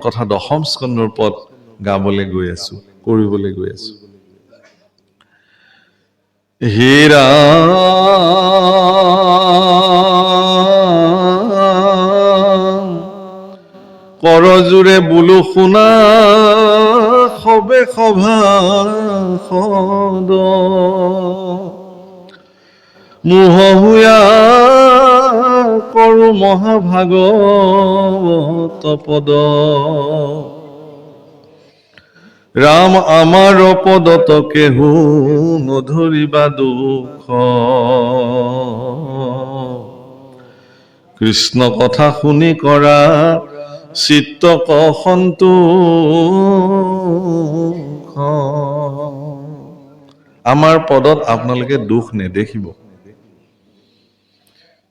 কথা দশম স্কন্ধৰ পদ গাবলৈ গৈ আছো, কৰিবলৈ গৈ আছো। হীৰা কৰজোৰে বোলো শুনা সবে সভাসদ মোহহুয়া কৰো মহাভাগৱত পদ ৰাম আমাৰ পদত কেহু নধৰিবা দুখ কৃষ্ণ কথা শুনি কৰা চিত্ত সন্তোষ আমাৰ পদত আপোনালোকে দুখ নেদেখিব।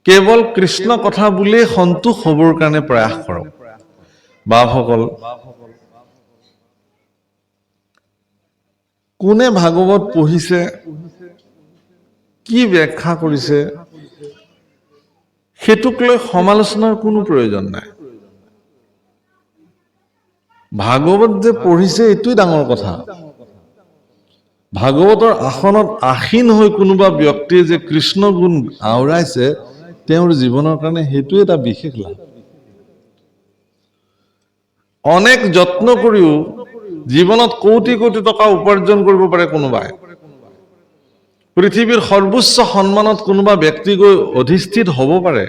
কেৱল কৃষ্ণ কথা বুলিয়ে সন্তোষ হ'বৰ কাৰণে প্ৰয়াস কৰক। বাপসকল, কোনে ভাগৱত পঢ়িছে, কি ব্যাখ্যা কৰিছে, সেইটোক লৈ সমালোচনাৰ কোনো প্ৰয়োজন নাই। ভাগৱত যে পঢ়িছে এইটোৱে ডাঙৰ কথা। ভাগৱতৰ আসনত আসীন হৈ কোনোবা ব্যক্তিয়ে যে কৃষ্ণ গুণ আওৰাইছে, তেওঁৰ জীৱনৰ কাৰণে সেইটোৱে এটা বিশেষ লাভ। অনেক যত্ন কৰিও জীৱনত কোটি কোটি টকা উপাৰ্জন কৰিব পাৰে কোনোবাই, পৃথিৱীৰ সৰ্বোচ্চ সন্মানত কোনোবা ব্যক্তি গৈ অধিষ্ঠিত হ'ব পাৰে,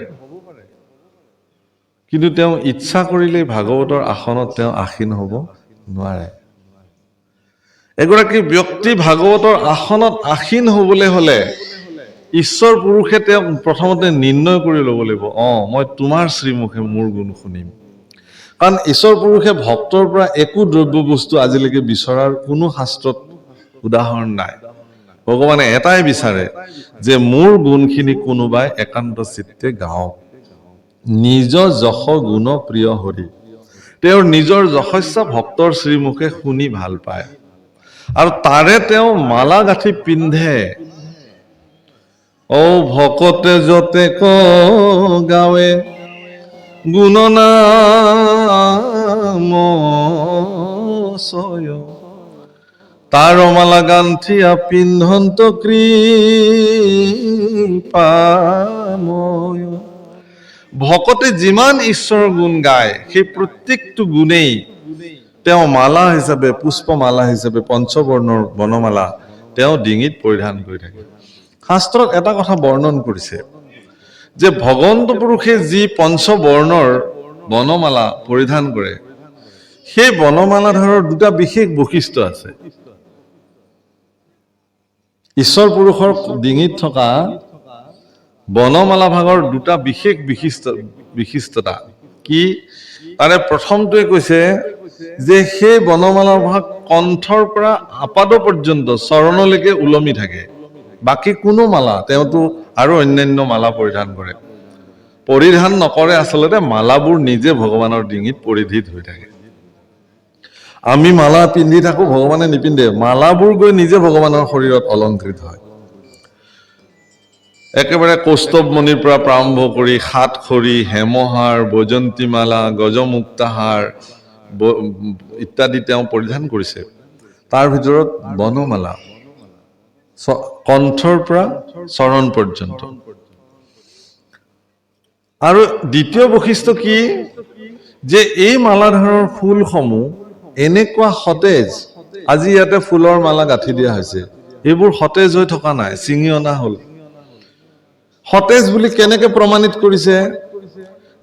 কিন্তু তেওঁ ইচ্ছা কৰিলেই ভাগৱতৰ আসনত তেওঁ আসীন হ'ব নোৱাৰে। এগৰাকী ব্যক্তি ভাগৱতৰ আসনত আসীন হ'বলৈ হ'লে ঈশ্বৰ পুৰুষে তেওঁক প্ৰথমতে নিৰ্ণয় কৰি ল'ব লাগিব, মই তোমাৰ শ্ৰীমুখে মোৰ গুণ শুনিম। কাৰণ ঈশ্বৰ পুৰুষে ভক্তৰ পৰা একো দ্ৰব্য বস্তু আজিলৈকে বিচৰাৰ কোনো শাস্ত্ৰত উদাহৰণ নাই। ভগৱানে এটাই বিচাৰে যে মোৰ গুণখিনি কোনোবাই একান্ত চিত্তে গাওক। নিজ যশ গুণ প্ৰিয় হৰি, তেওঁৰ নিজৰ যশস্যা ভক্তৰ শ্ৰীমুখে শুনি ভাল পায় আৰু তাৰে তেওঁ মালা গাঁঠি পিন্ধে। ভকতে যতে গাৱে গুণনাম ছয়, তাৰ মালা গান্থিয়া পিন্ধন্ত কৃপাময়। ভকতে যিমান ঈশ্বৰৰ গুণ গায়, সেই প্ৰত্যেকটো গুণেই তেওঁ মালা হিচাপে, পুষ্পমালা হিচাপে পঞ্চবৰ্ণৰ বনমালা তেওঁ ডিঙিত পৰিধান কৰি থাকে। শাস্ত্ৰত এটা কথা বৰ্ণন কৰিছে যে ভগৱন্ত পুৰুষে যি পঞ্চবৰ্ণৰ বনমালা পৰিধান কৰে, সেই বনমালাধাৰৰ দুটা বিশেষ বৈশিষ্ট্য আছে। ঈশ্বৰ পুৰুষৰ ডিঙিত থকা বনমালা ভাগৰ দুটা বিশেষ বিশিষ্টতা কি? তাৰে প্ৰথমটোৱে কৈছে যে সেই বনমালা ভাগ কণ্ঠৰ পৰা আপাদ পৰ্যন্ত চৰণলৈকে ওলমি থাকে। বাকী কোনো মালা, তেওঁতো আৰু অন্যান্য মালা পৰিধান কৰে, পৰিধান নকৰে। আচলতে মালাবোৰ নিজে ভগৱানৰ ডিঙিত পৰিধিত হৈ থাকে। আমি মালা পিন্ধি থাকো, ভগৱানে নিপিন্ধে। মালাবোৰ গৈ নিজে ভগৱানৰ শৰীৰত অলংকৃত হয়। একেবাৰে কৌস্তৱমণিৰ পৰা প্ৰাৰম্ভ কৰি সাতখৰি, হেমহাৰ, বৈজন্তীমালা, গজমুক্তাহাৰ ইত্যাদি তেওঁ পৰিধান কৰিছে। তাৰ ভিতৰত বনমালা কণ্ঠৰ পৰা চৰণ পৰ্যন্ত। আৰু দ্বিতীয় বৈশিষ্ট্য কি? যে এই মালাধাৰৰ ফুলসমূহ এনেকুৱা সতেজ, আজি ইয়াতে ফুলৰ মালা গাঁঠি দিয়া হৈছে, এইবোৰ সতেজ হৈ থকা নাই, ছিঙি অনা হ'ল। সতেজ বুলি কেনেকে প্ৰমাণিত কৰিছে?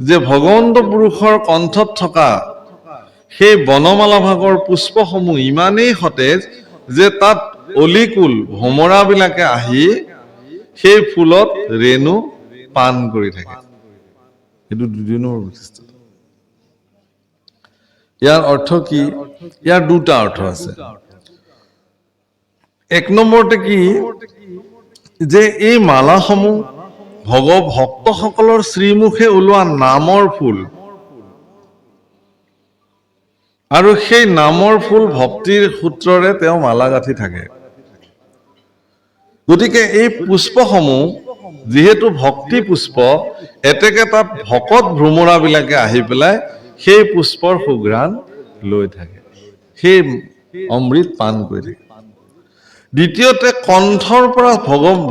যে ভগৱন্ত পুৰুষৰ কণ্ঠত থকা সেই বনমালা ভাগৰ পুষ্পসমূহ ইমানেই সতেজ যে তাত অলিকুল ভোমৰাবিলাকে আহি সেই ফুলত ৰেণু পান কৰি থাকে। সেইটো দুই নম্বৰ বৈশিষ্ট্য। ইয়াৰ অৰ্থ কি? ইয়াৰ দুটা অৰ্থ আছে। এক নম্বৰতে কি যে এই মালাসমূহ ভক্তসকলৰ শ্ৰীমুখে ওলোৱা নামৰ ফুল, আৰু সেই নামৰ ফুল ভক্তিৰ সূত্ৰৰে তেওঁ মালা গাঁঠি থাকে। গতিকে এই পুষ্পসমূহ যিহেতু ভক্তি পুষ্প, এতেকে তাত ভকত ভ্ৰমৰাবিলাকে আহি পেলাই সেই পুষ্পৰ সুঘ্ৰাণ লৈ থাকে, সেই অমৃত পান কৰি থাকে। দ্বিতীয়তে কণ্ঠৰ পৰা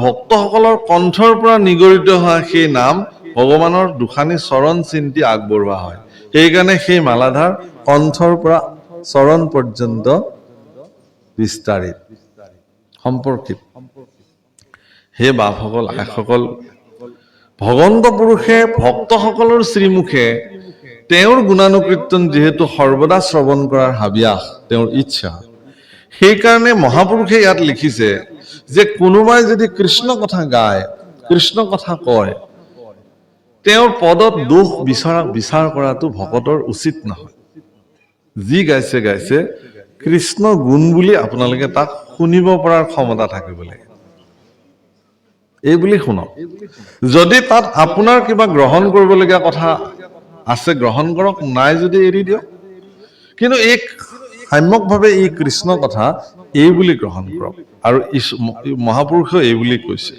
ভক্তসকলৰ কণ্ঠৰ পৰা নিগৰিত হোৱা সেই নাম ভগৱানৰ দুখানি চৰণ চিন্তি আগবঢ়োৱা হয়। সেইকাৰণে সেই মালাধাৰ কণ্ঠৰ পৰা চৰণ পৰ্যন্ত বিস্তাৰিত সম্পৰ্কিত। হে বাপসকল, আইসকল, ভগৱন্ত পুৰুষে ভক্তসকলৰ শ্ৰীমুখে তেওঁৰ গুণানুকীৰ্তন যিহেতু সৰ্বদা শ্ৰৱণ কৰাৰ হাবিয়াস, তেওঁৰ ইচ্ছা, সেইকাৰণে মহাপুৰুষে ইয়াত লিখিছে যে কোনোবাই যদি কৃষ্ণ কথা গায়, কৃষ্ণ কথা কয়, তেওঁৰ পদত দোষ বিচাৰ কৰাটো ভকতৰ উচিত নহয়। যি গাইছে গাইছে, কৃষ্ণ গুণ বুলি আপোনালোকে তাক শুনিব পৰাৰ ক্ষমতা থাকিব লাগে। এই বুলি শুনক। যদি তাত আপোনাৰ কিবা গ্ৰহণ কৰিবলগীয়া কথা আছে গ্ৰহণ কৰক, নাই যদি এৰি দিয়ক। কিন্তু এই সাম্যকভাৱে এই কৃষ্ণ কথা এই বুলি গ্ৰহণ কৰক। আৰু মহাপুৰুষেও এই বুলি কৈছে।